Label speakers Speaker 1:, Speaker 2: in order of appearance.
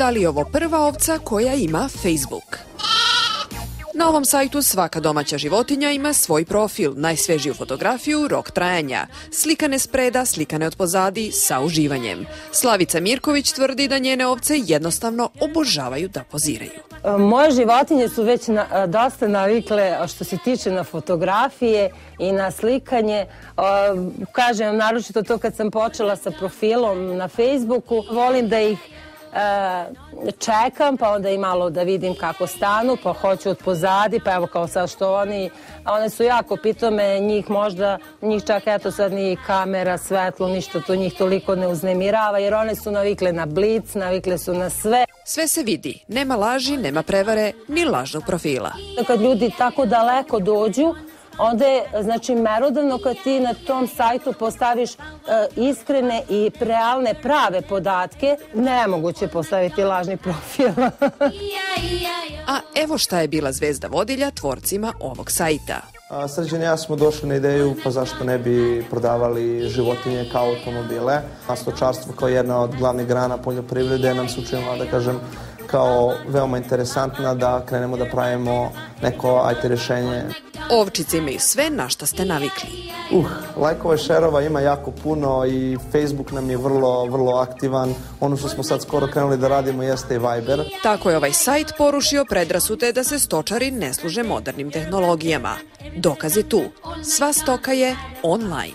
Speaker 1: Da li je ovo prva ovca koja ima Facebook? Na ovom sajtu svaka domaća životinja ima svoj profil, najsvežiju fotografiju, rok trajanja, slikane spreda, slikane od pozadi, sa uživanjem. Slavica Mirković tvrdi da njene ovce jednostavno obožavaju da poziraju.
Speaker 2: Moje životinje su već dosta navikle što se tiče na fotografije i na slikanje. Kažem, naročito to kad sam počela sa profilom na Facebooku, volim da ih čekam, pa onda i malo da vidim kako stanu, pa hoću od pozadi, pa evo kao sad što one su jako pitome, njih čak eto sad ni kamera, svetlo, ništa to njih toliko ne uznemirava, jer one su navikle na blic, navikle su na sve.
Speaker 1: Sve se vidi, nema laži, nema prevare, ni lažnog profila.
Speaker 2: Kad ljudi tako daleko dođu, onda je, znači, merodavno kad ti na tom sajtu postaviš iskrene i realne, prave podatke, nemoguće postaviti lažni profil.
Speaker 1: A evo šta je bila zvezda vodilja tvorcima ovog sajta.
Speaker 3: Srđan i ja smo došli na ideju pa zašto ne bi prodavali životinje kao automobile. Stočarstvo kao jedna od glavnih grana poljoprivrede nam se učinila, da kažem, kao veoma interesantna da krenemo da pravimo neko IT rješenje.
Speaker 1: Ovčice imaju sve na šta ste navikli.
Speaker 3: Lajkova i šerova ima jako puno i Facebook nam je vrlo aktivan. Ono što smo sad skoro krenuli da radimo jeste i Viber.
Speaker 1: Tako je ovaj sajt porušio predrasude da se stočari ne služe modernim tehnologijama. Dokaz je tu. Sva stoka je online.